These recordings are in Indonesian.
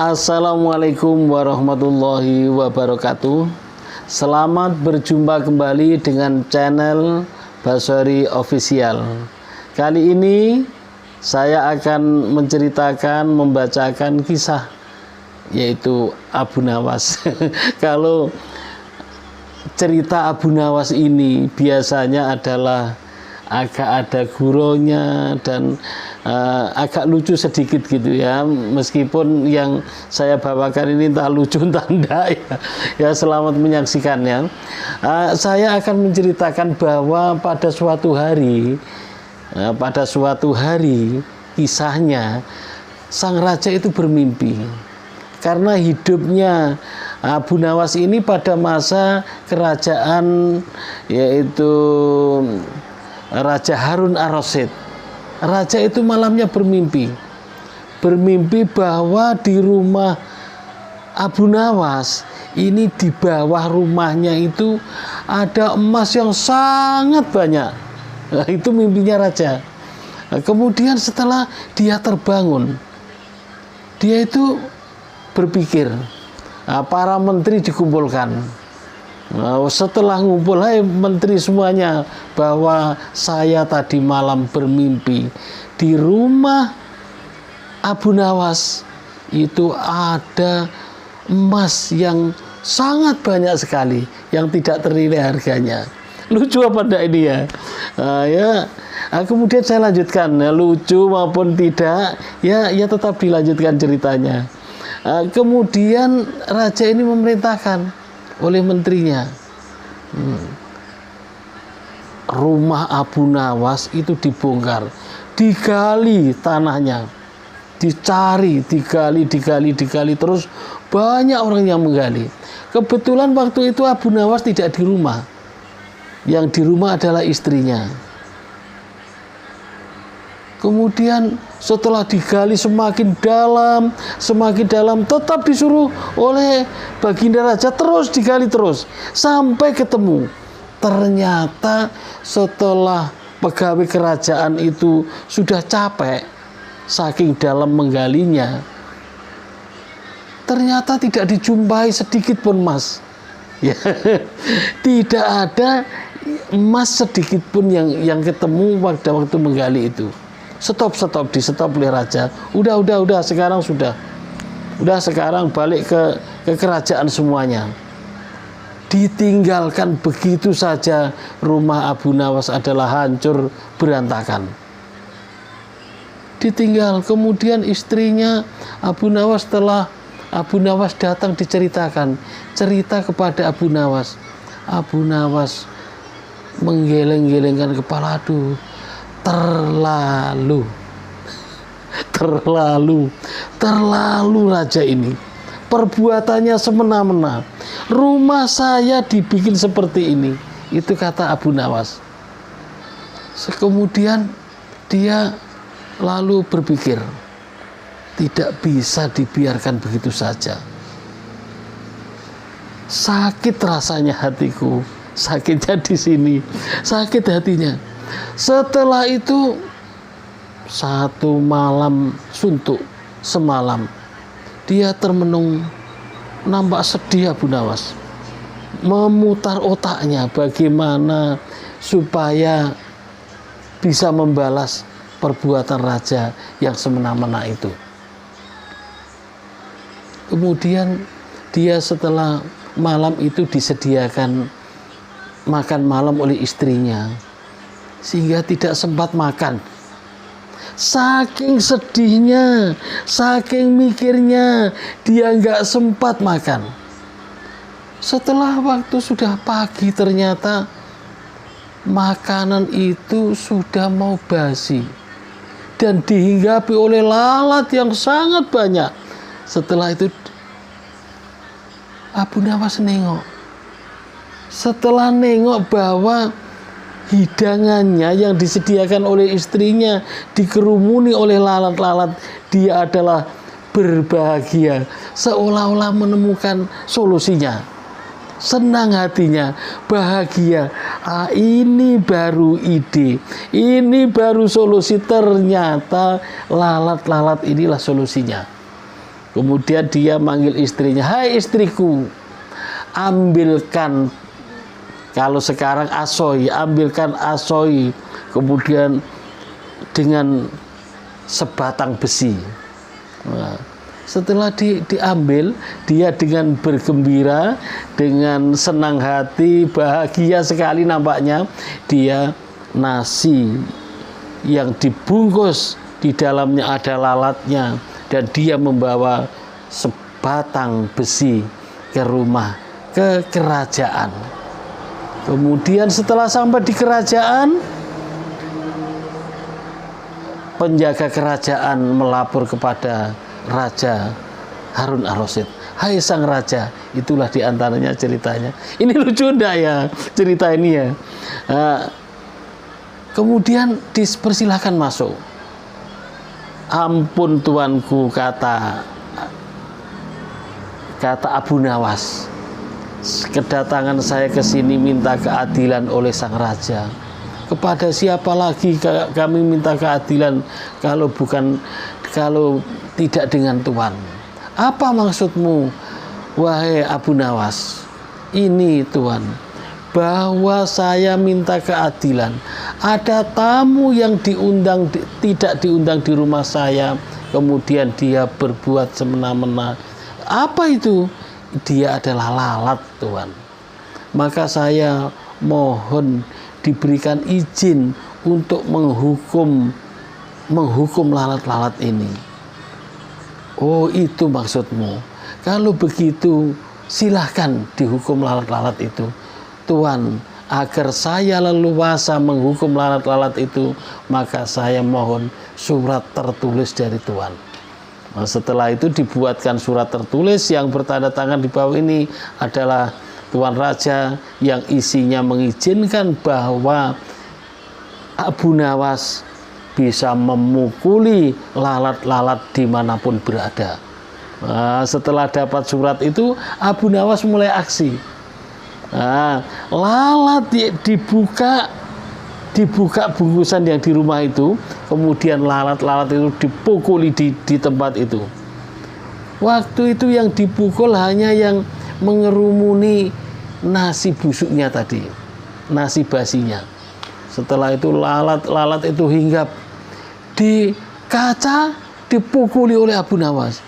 Assalamualaikum warahmatullahi wabarakatuh. Selamat berjumpa kembali dengan channel Basori Official. Kali ini saya akan menceritakan, membacakan kisah, yaitu Abu Nawas. Kalau cerita Abu Nawas ini biasanya adalah agak ada gurunya dan agak lucu sedikit gitu ya, meskipun yang saya bawakan ini entah lucu entah enggak ya, selamat menyaksikannya. Saya akan menceritakan bahwa pada suatu hari kisahnya sang raja itu bermimpi karena hidupnya Abu Nawas ini pada masa kerajaan yaitu Raja Harun ar-Rasyid. Raja itu malamnya bermimpi bahwa di rumah Abu Nawas ini, di bawah rumahnya itu ada emas yang sangat banyak. Nah, itu mimpinya raja. Nah, kemudian setelah dia terbangun, dia itu berpikir, para menteri dikumpulkan. Nah, setelah ngumpul, hai menteri semuanya, bahwa saya tadi malam bermimpi di rumah Abu Nawas itu ada emas yang sangat banyak sekali yang tidak ternilai harganya. Lucu apa enggak ini ya? Kemudian saya lanjutkan, ya, lucu maupun tidak, ya tetap dilanjutkan ceritanya. Kemudian raja ini memerintahkan oleh menterinya, rumah Abu Nawas itu dibongkar, digali tanahnya, dicari, digali, terus banyak orang yang menggali. Kebetulan waktu itu Abu Nawas tidak di rumah, yang di rumah adalah istrinya. Kemudian setelah digali semakin dalam, tetap disuruh oleh Baginda Raja terus digali terus sampai ketemu. Ternyata setelah pegawai kerajaan itu sudah capek saking dalam menggalinya, ternyata tidak dijumpai sedikit pun emas. Ya, tidak ada emas sedikit pun yang ketemu waktu menggali itu. Stop, di stop oleh raja. Udah, sekarang sudah. Udah, sekarang balik ke kerajaan semuanya. Ditinggalkan begitu saja, rumah Abu Nawas adalah hancur berantakan. Ditinggal, kemudian istrinya Abu Nawas, setelah Abu Nawas datang diceritakan, cerita kepada Abu Nawas. Abu Nawas menggeleng-gelengkan kepala, aduh, terlalu raja ini, perbuatannya semena-mena, rumah saya dibikin seperti ini, itu kata Abu Nawas. Kemudian dia lalu berpikir, tidak bisa dibiarkan begitu saja. Sakit rasanya hatiku, sakitnya di sini, sakit hatinya. Setelah itu satu malam suntuk, semalam dia termenung, nampak sedih Abu Nawas, memutar otaknya bagaimana supaya bisa membalas perbuatan raja yang semena-mena itu. Kemudian dia setelah malam itu disediakan makan malam oleh istrinya, sehingga tidak sempat makan. Saking sedihnya, saking mikirnya, dia nggak sempat makan. Setelah waktu sudah pagi, ternyata makanan itu sudah mau basi dan dihinggapi oleh lalat yang sangat banyak. Setelah itu Abu Nawas nengok. Setelah nengok bahwa hidangannya yang disediakan oleh istrinya dikerumuni oleh lalat-lalat, dia adalah berbahagia, seolah-olah menemukan solusinya. senang hatinya, bahagia. Ini baru ide, ini baru solusi. Ternyata lalat-lalat inilah solusinya. Kemudian dia manggil istrinya, hai istriku, ambilkan, kalau sekarang asoi, ambilkan asoi, kemudian dengan sebatang besi. Nah, setelah diambil, dia dengan bergembira, dengan senang hati, bahagia sekali nampaknya. Dia nasi yang dibungkus, di dalamnya ada lalatnya, dan dia membawa sebatang besi ke rumah, ke kerajaan. Kemudian setelah sampai di kerajaan, penjaga kerajaan melapor kepada Raja Harun Ar-Rasyid. Hai sang raja, itulah diantaranya ceritanya. Ini lucu enggak ya cerita ini ya? Kemudian dipersilahkan masuk. Ampun tuanku, kata Abu Nawas, kedatangan saya ke sini minta keadilan oleh sang raja. Kepada siapa lagi kami minta keadilan kalau tidak dengan Tuhan? Apa maksudmu, wahai Abu Nawas? Ini Tuhan, bahwa saya minta keadilan. Ada tamu yang tidak diundang di rumah saya, kemudian dia berbuat semena-mena. Apa itu? Dia adalah lalat, Tuhan. Maka saya mohon diberikan izin untuk menghukum lalat-lalat ini. Oh, itu maksudmu. Kalau begitu, silahkan dihukum lalat-lalat itu. Tuhan, agar saya leluasa menghukum lalat-lalat itu, maka saya mohon surat tertulis dari Tuhan. Nah, setelah itu dibuatkan surat tertulis yang bertanda tangan di bawah ini adalah Tuan Raja, yang isinya mengizinkan bahwa Abu Nawas bisa memukuli lalat-lalat dimanapun berada. Nah, setelah dapat surat itu, Abu Nawas mulai aksi. Nah, lalat dibuka bungkusan yang di rumah itu, kemudian lalat-lalat itu dipukuli di tempat itu. Waktu itu yang dipukul hanya yang mengerumuni nasi busuknya tadi, nasi basinya. Setelah itu lalat itu hinggap di kaca, dipukuli oleh Abu Nawas.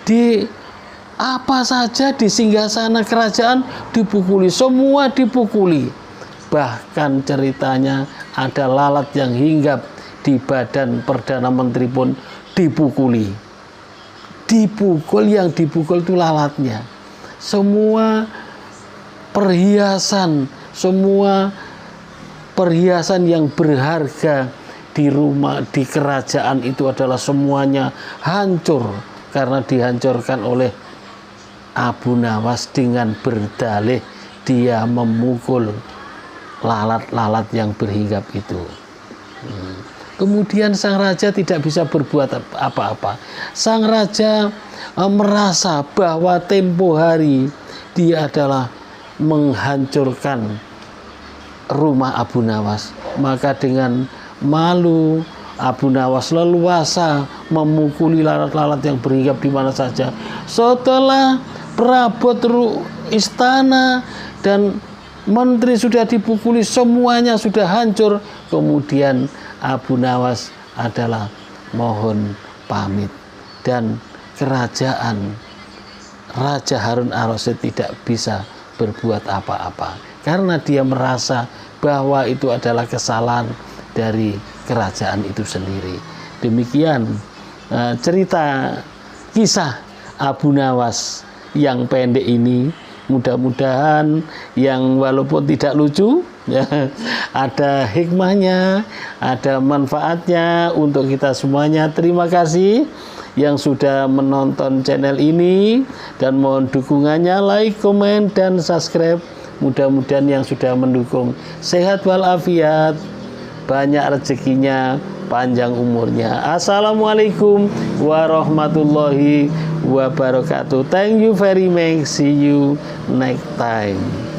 Di apa saja, di singgasana kerajaan dipukuli, semua dipukuli. Bahkan ceritanya ada lalat yang hinggap di badan Perdana Menteri pun dipukuli. Yang dipukul itu lalatnya. Semua perhiasan yang berharga di rumah, di kerajaan itu adalah semuanya hancur karena dihancurkan oleh Abu Nawas dengan berdalih dia memukul lalat-lalat yang berhinggap itu. Kemudian sang raja tidak bisa berbuat apa-apa. Sang raja merasa bahwa tempo hari dia adalah menghancurkan rumah Abu Nawas. Maka dengan malu, Abu Nawas leluasa memukuli lalat-lalat yang berhinggap di mana saja. Setelah perabot istana dan menteri sudah dipukuli, semuanya sudah hancur. Kemudian Abu Nawas adalah mohon pamit, dan kerajaan Raja Harun Ar-Rasyid tidak bisa berbuat apa-apa karena dia merasa bahwa itu adalah kesalahan dari kerajaan itu sendiri. Demikian cerita kisah Abu Nawas yang pendek ini. Mudah-mudahan yang walaupun tidak lucu ya, ada hikmahnya, ada manfaatnya untuk kita semuanya. Terima kasih yang sudah menonton channel ini, dan mohon dukungannya, like, komen, dan subscribe. Mudah-mudahan yang sudah mendukung sehat walafiat, banyak rezekinya, panjang umurnya. Assalamualaikum warahmatullahi wabarakatuh. Thank you very much. See you next time.